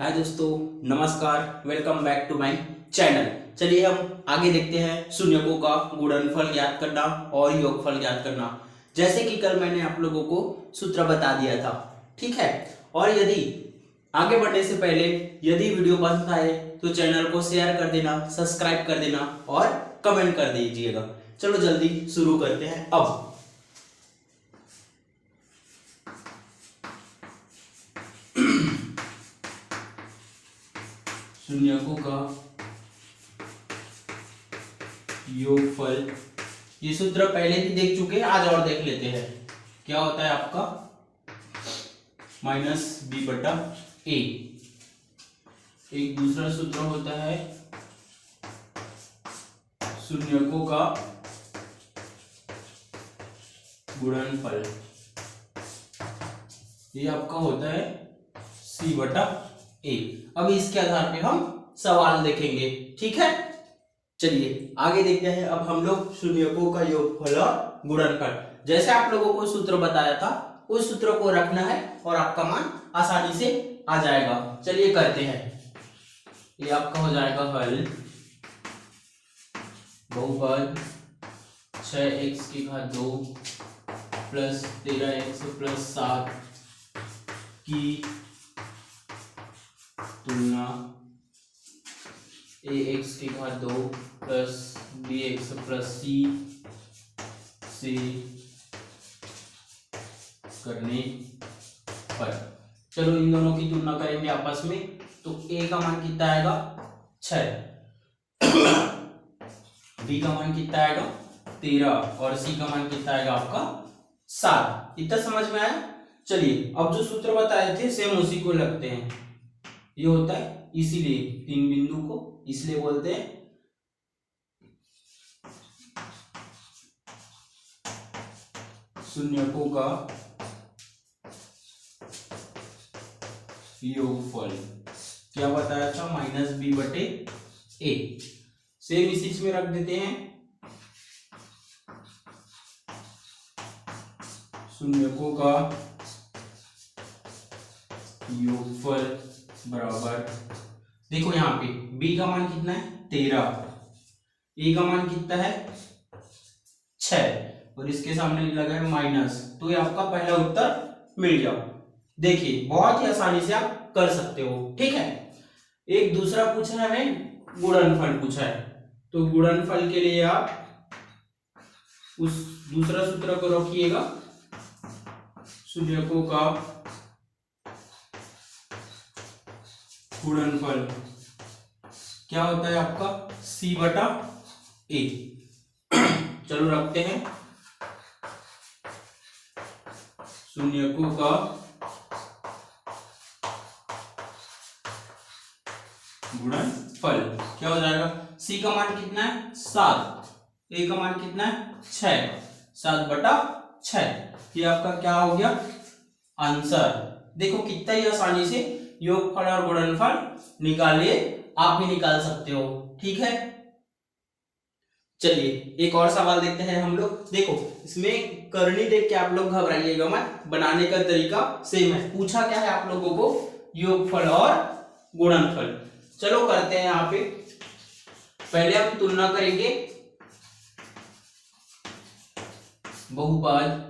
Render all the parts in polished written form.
हाय दोस्तों, नमस्कार। Welcome back to my channel. चलिए हम आगे देखते हैं शून्यकों का गुणनफल ज्ञात करना और योगफल ज्ञात करना। जैसे कि कल मैंने आप लोगों को सूत्र बता दिया था, ठीक है। और यदि आगे बढ़ने से पहले यदि वीडियो पसंद आए तो चैनल को शेयर कर देना, सब्सक्राइब कर देना और कमेंट कर दीजिएगा। चलो जल्दी शुरू करते हैं। अब शून्यकों का योगफल, ये सूत्र पहले भी देख चुके हैं, आज और देख लेते हैं। क्या होता है आपका माइनस बी बटा ए। एक दूसरा सूत्र होता है शून्यकों का गुणनफल, ये आपका होता है सी बटा ए। अब इसके आधार पे हम सवाल देखेंगे, ठीक है। चलिए आगे देखते हैं। अब हम लोग शून्यकों का योगफल और गुणनफल, जैसे आप लोगों को सूत्र बताया था उस सूत्र को रखना है और आपका मान आसानी से आ जाएगा। चलिए करते हैं। ये आपका हो जाएगा हल बहुपद 6x² प्लस 13x प्लस 7 की तुलना ax² plus bx plus c से करने पर। चलो इन दोनों की तुलना करेंगे आपस में। तो a का मान कितना आएगा 6, b का मान कितना आएगा 13 और c का मान कितना आएगा आपका 7। इतना समझ में आया। चलिए अब जो सूत्र बताए थे सेम उसी को लगते हैं। ये होता है इसीलिए 3 बिंदु को इसलिए बोलते हैं शून्यकों का योगफल। क्या बताया था माइनस बी बटे ए। सेम इसी में रख देते हैं शून्यकों का योगफल बराबर, देखो यहाँ पे b का मान कितना है 13, a का मान कितना है 6 और इसके सामने लगा है माइनस, तो ये आपका पहला उत्तर मिल गया। देखिए बहुत ही आसानी से आप कर सकते हो, ठीक है। एक दूसरा पूछा है हमें गुणनफल पूछा है, तो गुणनफल के लिए आप उस दूसरा सूत्र को रखिएगा शून्यकों का गुणनफल। क्या होता है आपका c बटा a। चलो रखते हैं शून्यकों का गुणनफल। क्या हो जाएगा c का मान कितना है 7, a का मान कितना है 6, 7 बटा 6। ये आपका क्या हो गया आंसर। देखो कितना ही आसानी से योगफल और गुणनफल निकालिए, आप भी निकाल सकते हो, ठीक है। चलिए एक और सवाल देखते हैं हम लोग। देखो इसमें करनी देख के आप लोग घबराइएगा मत, बनाने का तरीका सेम है। पूछा क्या है आप लोगों को योगफल और गुणनफल। चलो करते हैं। यहाँ पे पहले हम तुलना करेंगे बहुपद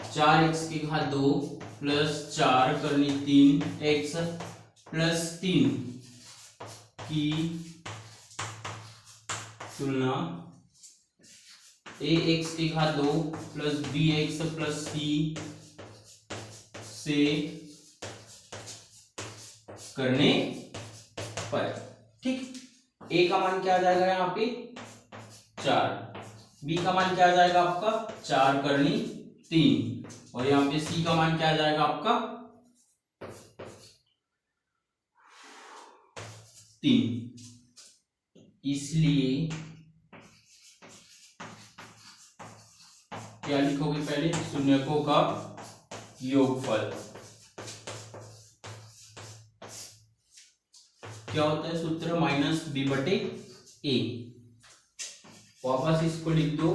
4x² प्लस 4 करनी 3x प्लस 3 की तुलना ax² plus bx plus c से करने पर, ठीक। a का मान क्या आ जाएगा यहाँ पे 4, b का मान क्या आ जाएगा आपका 4 करनी 3 और यहाँ पे c का मान क्या आ जाएगा आपका 3। इसलिए क्या लिखोगे पहले शून्यकों का योगफल। क्या होता है सूत्र माइनस बी बटे ए। वापस इसको लिख दो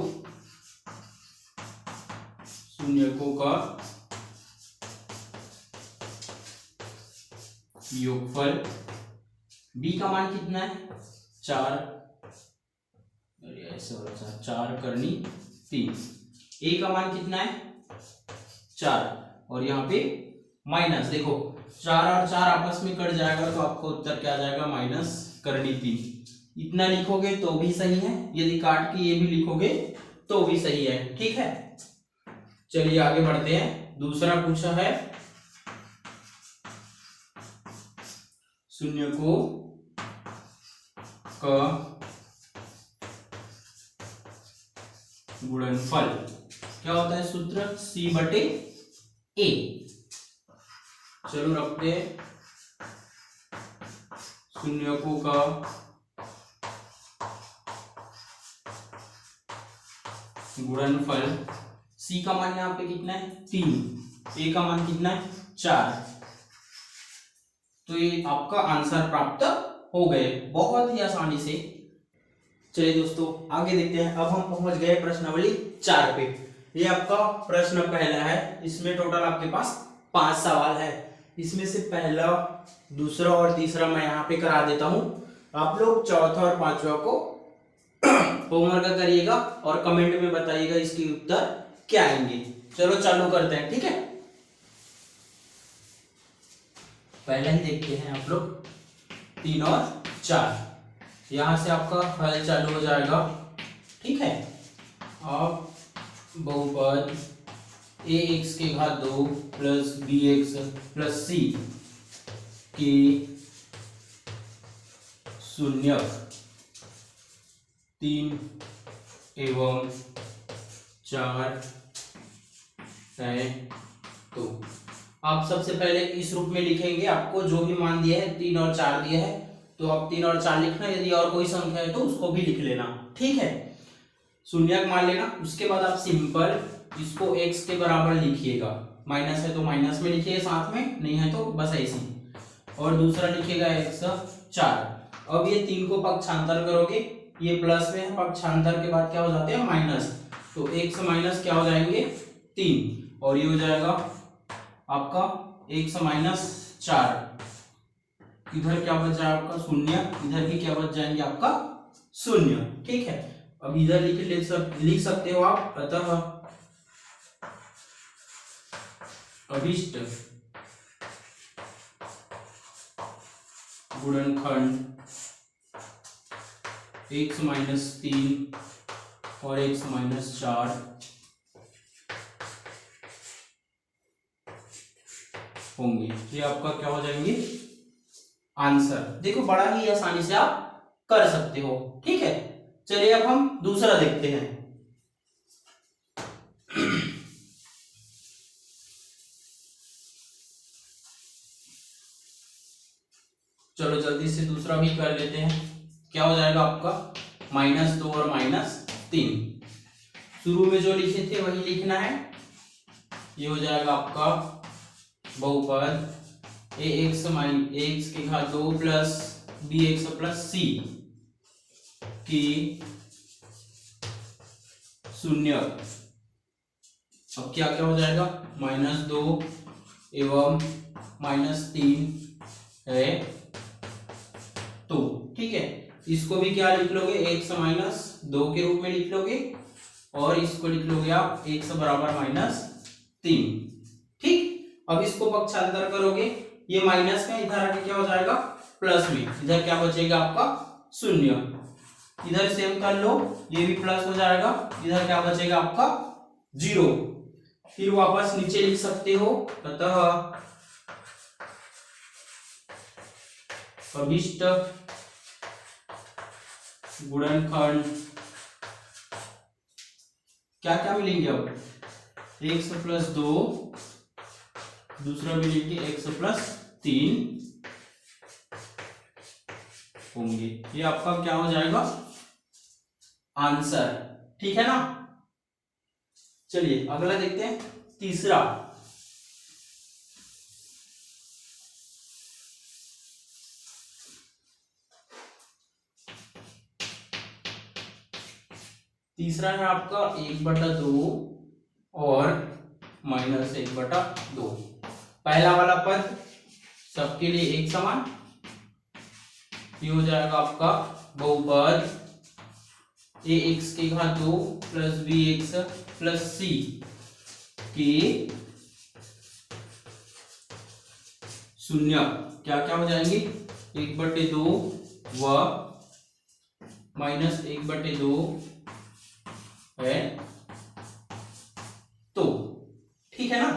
शून्यकों का योगफल b का मान कितना है 4, ऐसे वाला 4 करनी 3, a का मान कितना है 4 और यहाँ पे माइनस, देखो 4 और 4 आपस में कट जाएगा तो आपको उत्तर क्या आ जाएगा माइनस करनी 3। इतना लिखोगे तो भी सही है, यदि काट के ये भी लिखोगे तो भी सही है। ठीक है, चलिए आगे बढ़ते हैं। दूसरा पूछा है शून्य को का गुणनफल क्या होता है, सूत्र c/a। चलो रखते हैं शून्यकों का गुणनफल। c का मान यहाँ पे कितना है 3, a का मान कितना है 4, तो ये आपका आंसर प्राप्त हो गए बहुत ही आसानी से। चलिए दोस्तों आगे देखते हैं। अब हम पहुंच गए प्रश्नावली 4 पे। ये आपका प्रश्न पहला है, इसमें टोटल आपके पास 5 सवाल है। इसमें से पहला, दूसरा और तीसरा मैं यहाँ पे करा देता हूँ। आप लोग चौथा और पांचवा को होमवर्क करिएगा और कमेंट में बताइएगा इसके उत्तर क्या आएंगे। चलो चालू करते हैं। ठीक है, पहले ही देखते हैं आप लोग 3 और 4। यहां से आपका हल चालू हो जाएगा। ठीक है, अब बहुपद ax के घात 2 प्लस bx प्लस c की शून्यक 3 एवं 4 है। तो आप सबसे पहले इस रूप में लिखेंगे। आपको जो भी मान दिया है 3 और 4 दिया है तो आप 3 और 4 लिखना, यदि और कोई संख्या है तो उसको भी लिख लेना। ठीक है, शून्यक मान लेना। उसके बाद आप सिंपल इसको x के बराबर लिखिएगा। माइनस है तो माइनस में लिखिएगा साथ में, नहीं है तो बस ऐसे ही। और दूसरा लिखिएगा x 4। अब ये 3 को पक्षांतर करोगे, ये प्लस में है, पक्षांतर के बाद क्या हो जाते हैं माइनस, तो x माइनस क्या हो जाएंगे 3 और ये हो जाएगा आपका x माइनस 4। इधर क्या बच जाएगा आपका 0, इधर भी क्या बच जाएंगे आपका 0। ठीक है, अब इधर लिख सकते हो आप। अतः अभिष्ट गुणनखंड x माइनस 3 और x माइनस 4 होंगे। ये आपका क्या हो जाएंगे आंसर। देखो बड़ा ही आसानी से आप कर सकते हो। ठीक है, चलिए अब हम दूसरा देखते हैं। चलो जल्दी से दूसरा भी कर लेते हैं। क्या हो जाएगा आपका -2 और -3। शुरू में जो लिखे थे वही लिखना है। ये हो जाएगा आपका बहुपद ax के घात 2 प्लस bx प्लस c की शून्यक। अब क्या क्या हो जाएगा -2 एवं -3 है। तो ठीक है, इसको भी क्या लिख लोगे x माइनस 2 के रूप में लिख लोगे और इसको लिख लोगे आप x बराबर -3। ठीक, अब इसको पक्षांतर करोगे, ये माइनस में इधर आके क्या हो जाएगा प्लस में, इधर क्या बचेगा आपका 0। इधर सेम कर लो, ये भी प्लस हो जाएगा, इधर क्या बचेगा आपका 0। फिर वापस नीचे लिख सकते हो। अतः अभिष्ट गुणनखंड क्या क्या मिलेंगे अब x प्लस 2, दूसरा मिलेंगे x प्लस 3 होंगे। ये आपका क्या हो जाएगा आंसर। ठीक है ना, चलिए अगला देखते हैं। तीसरा, तीसरा है आपका 1/2 और -1/2। पहला वाला पद सबके लिए एक समान। ये हो जाएगा आपका बहुपद ax की घात 2 प्लस bx प्लस c के शून्य क्या क्या हो जाएंगे, 1/2 व -1/2 है। तो ठीक है ना।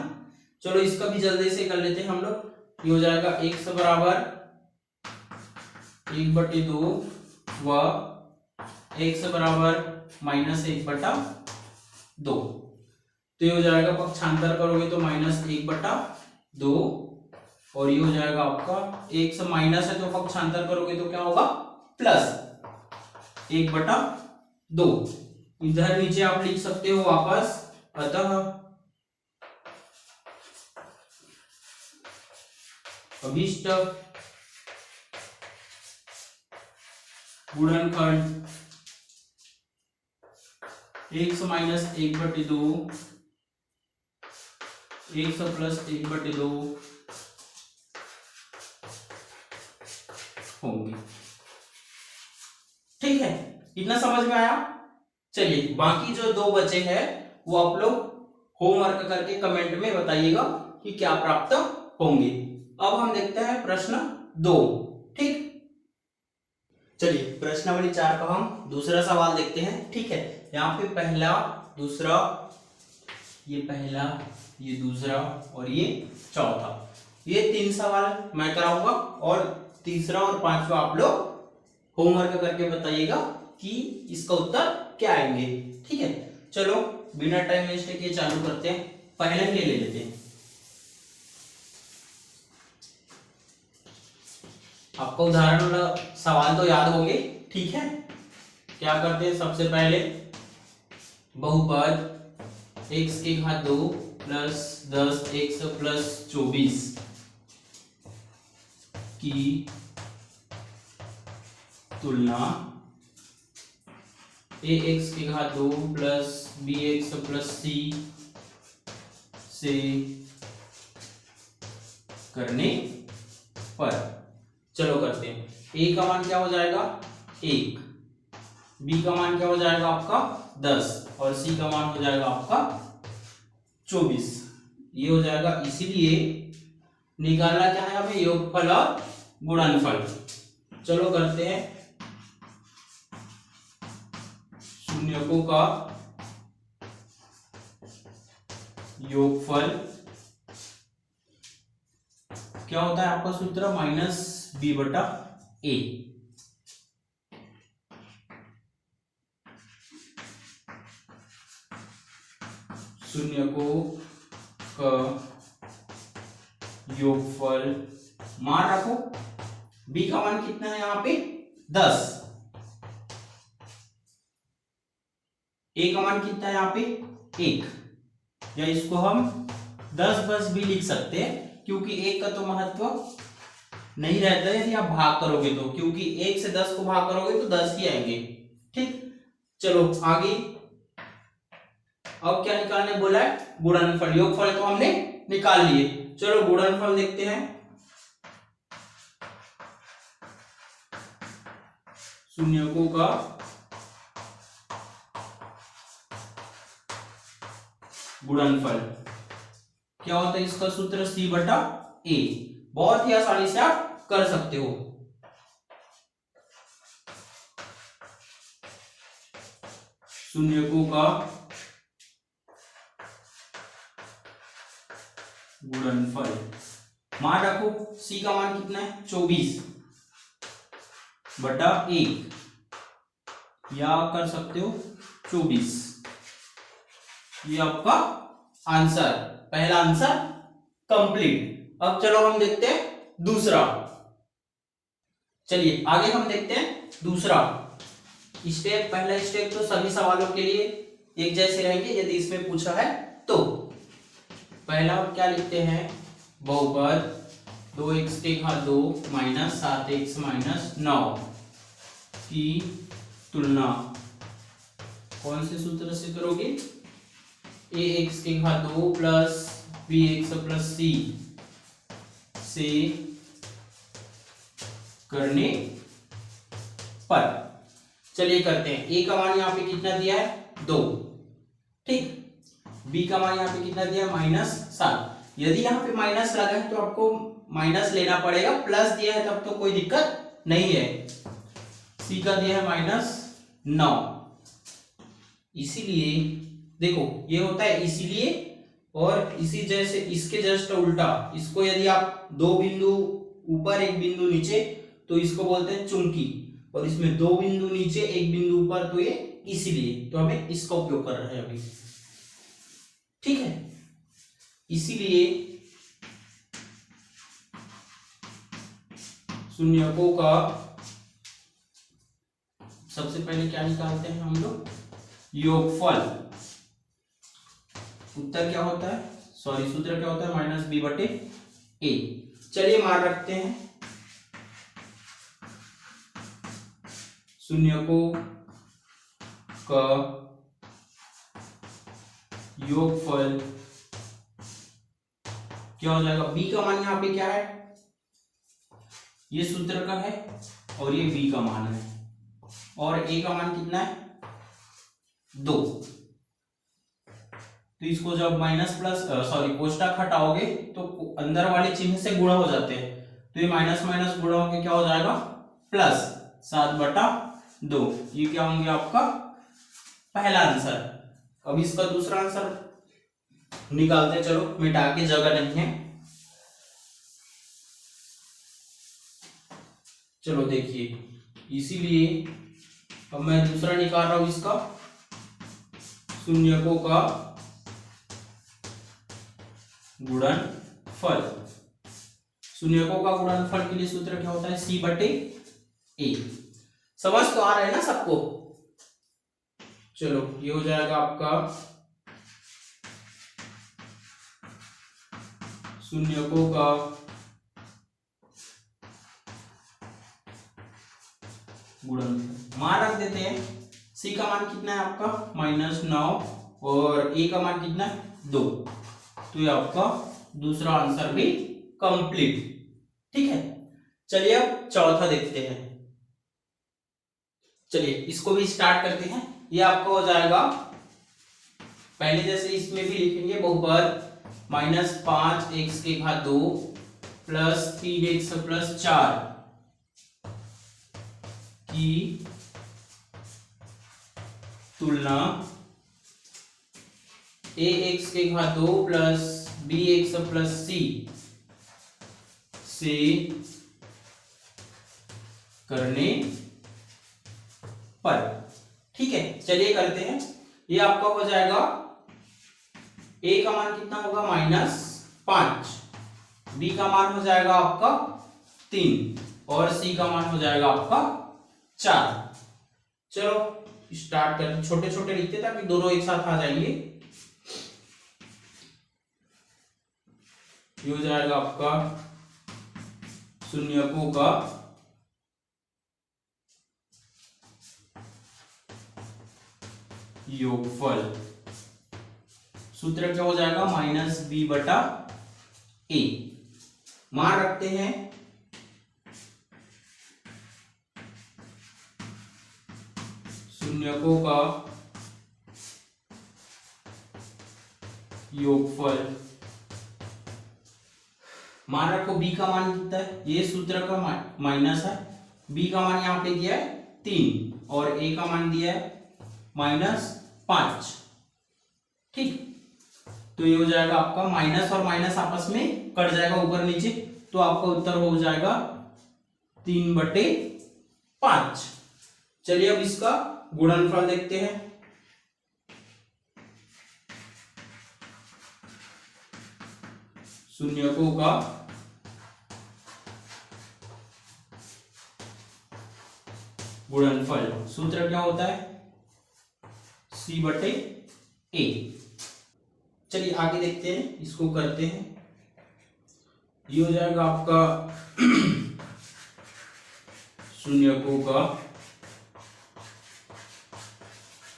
चलो इसका भी जल्दी से कर लेते हैं हम लोग। ये हो जाएगा x बराबर 1/2 व x बराबर -1/2। तो ये हो जाएगा, पक्षांतर करोगे तो -1/2 और ये हो जाएगा आपका x माइनस है तो पक्षांतर करोगे तो क्या होगा, +1/2। इधर नीचे आप लिख सकते हो वापस। अतः अभिष्ट गुणनखंड x माइनस 1/2 x प्लस 1/2 होंगे। ठीक है, इतना समझ में आया। चलिए बाकी जो दो बचे हैं वो आप लोग होमवर्क करके कमेंट में बताइएगा कि क्या प्राप्त होंगे। अब हम देखते हैं प्रश्न 2। ठीक, चलिए प्रश्नावली 4 का हम दूसरा सवाल देखते हैं। ठीक है, यहाँ पे पहला, दूसरा, ये पहला, ये दूसरा और ये चौथा, ये 3 सवाल मैं कराऊंगा और तीसरा और पांचवा आप लोग होमवर्क करके बताइएगा कि इसका उत्तर क्या आएंगे। ठीक है, चलो बिना टाइम वेस्ट किए चालू करते हैं। पहले ही ले लेते हैं। आपको उदाहरण सवाल तो याद होंगे। ठीक है, क्या करते हैं, सबसे पहले बहुपद x की घात 2 प्लस 10x प्लस 24 की तुलना ax की घात 2 प्लस bx प्लस c से करने पर। चलो करते हैं। a का मान क्या हो जाएगा, 1, b का मान क्या हो जाएगा आपका 10 और c का मान हो जाएगा आपका 24। ये हो जाएगा, इसीलिए निकालना क्या है हमें, योगफल और गुणनफल। चलो करते हैं। शून्यकों का योगफल क्या होता है आपका सूत्र, -b/a। शून्यकों का योगफल, मान रखो b का मान कितना है यहाँ पे 10, a का मान कितना है यहाँ पे 1, या इसको हम 10 बस भी लिख सकते हैं क्योंकि 1 का तो महत्व नहीं रहता है यदि आप भाग करोगे तो, क्योंकि 1 से 10 को भाग करोगे तो 10 ही आएंगे। ठीक, चलो आगे। अब क्या निकालने बोला है, गुणनफल। योगफल तो हमने निकाल लिए, चलो गुणनफल देखते हैं। शून्यकों का गुणनफल क्या होता है, इसका सूत्र c/a। बहुत ही आसानी से आप कर सकते हो। शून्यकों का गुणनफल, मान रखो c का मान कितना है 24/1, या कर सकते हो 24। ये आपका आंसर, पहला आंसर कंप्लीट। अब चलो हम देखते हैं दूसरा। चलिए आगे हम देखते हैं दूसरा स्टेप। पहला स्टेप तो सभी सवालों के लिए एक जैसे रहेंगे यदि इसमें पूछा है तो। पहला क्या लिखते हैं, बहुपद 2x की घात 2 माइनस 7x माइनस 9 की तुलना कौन से सूत्र से करोगे, ax की घात 2 प्लस bx प्लस c से करने पर। चलिए करते हैं। ए का मान यहाँ पे कितना दिया है 2, ठीक। बी का मान यहाँ पे कितना दिया है -7। यदि यहाँ पे माइनस लगा है तो आपको माइनस लेना पड़ेगा, प्लस दिया है तब तो कोई दिक्कत नहीं है। सी का दिया है -9, इसीलिए देखो ये होता है इसीलिए, और इसी जैसे इसके जस्ट उल्टा, इसको यदि आप 2 बिंदु ऊपर 1 बिंदु नीचे तो इसको बोलते हैं चुंकी, और इसमें 2 बिंदु नीचे 1 बिंदु ऊपर तो ये इसीलिए, तो हमें इसका उपयोग कर रहे हैं अभी, ठीक है। इसीलिए शून्यकों का सबसे पहले क्या निकालते हैं हम लोग, योगफल। उत्तर क्या होता है, सॉरी सूत्र क्या होता है -b/a। चलिए मान रखते हैं शून्यकों का योगफल क्या हो जाएगा। b का मान यहाँ पे क्या है, ये सूत्र का है, और ये b का मान है, और a का मान कितना है 2। तो इसको जब माइनस प्लस सॉरी कोष्टक हटाओगे तो अंदर वाले चिन्ह से गुणा हो जाते हैं, तो ये माइनस माइनस गुणा होके क्या हो जाएगा +7/2। ये क्या होंगे आपका पहला आंसर। अब इसका दूसरा आंसर निकालते हैं, चलो मिटा के जगह नहीं है। चलो देखिए, इसीलिए अब मैं दूसरा निकाल रहा हूं इसका, शून्यकों का गुणनफल। शून्यकों का गुणनफल के लिए सूत्र क्या होता है, c/a। समझ तो आ रहा है ना सबको। चलो ये हो जाएगा आपका शून्यकों का गुणनफल। मान रख देते हैं, c का मान कितना है आपका -9, और a का मान कितना है 2। तो ये आपका दूसरा आंसर भी कंप्लीट, ठीक है। चलिए अब चौथा देखते हैं। चलिए इसको भी स्टार्ट करते हैं। ये आपका हो जाएगा, पहले जैसे इसमें भी लिखेंगे बहुपद -5x² प्लस 3x+4 की तुलना ax² प्लस bx+c से करने पर, ठीक है। चलिए करते हैं। ये आपका हो जाएगा, a का मान कितना होगा -5, b का मान हो जाएगा आपका 3, और c का मान हो जाएगा आपका 4। चलो स्टार्ट करते, छोटे छोटे लिखते ताकि दोनों एक साथ आ जाएंगे। ये हो जाएगा आपका शून्यकों का योगफल। सूत्र क्या हो जाएगा -b/a। मान रखते हैं शून्यकों का योगफल। मान रखो b का मान कितना है, ये सूत्र का माइनस है, b का मान यहां पे दिया है 3, और a का मान दिया है -5, ठीक। तो ये हो जाएगा आपका माइनस और माइनस आपस में कट जाएगा ऊपर नीचे, तो आपका उत्तर हो जाएगा 3/5। चलिए अब इसका गुणनफल देखते हैं। शून्यकों का गुणनफल, सूत्र क्या होता है c/a। चलिए आगे देखते हैं, इसको करते हैं। ये हो जाएगा आपका शून्यकों का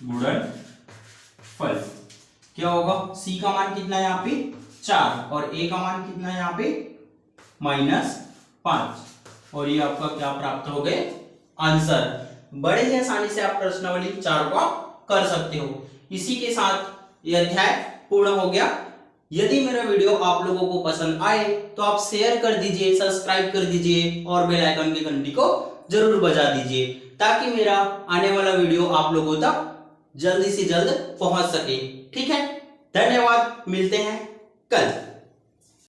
गुणनफल। क्या होगा, c का मान कितना है यहाँ पे 4, और a का मान कितना है यहाँ पे -5। और ये आपका क्या प्राप्त हो गए, आंसर। बड़े ही आसानी से आप प्रश्नावली 4 को कर सकते हो। इसी के साथ यह अध्याय पूर्ण हो गया। यदि मेरा वीडियो आप लोगों को पसंद आए तो आप शेयर कर दीजिए, सब्सक्राइब कर दीजिए और बेल आइकन की घंटी को जरूर बजा दीजिए, ताकि मेरा आने वाला वीडियो आप लोगों तक जल्दी से जल्द पहुंच सके। ठीक है, धन्यवाद, मिलते हैं कल।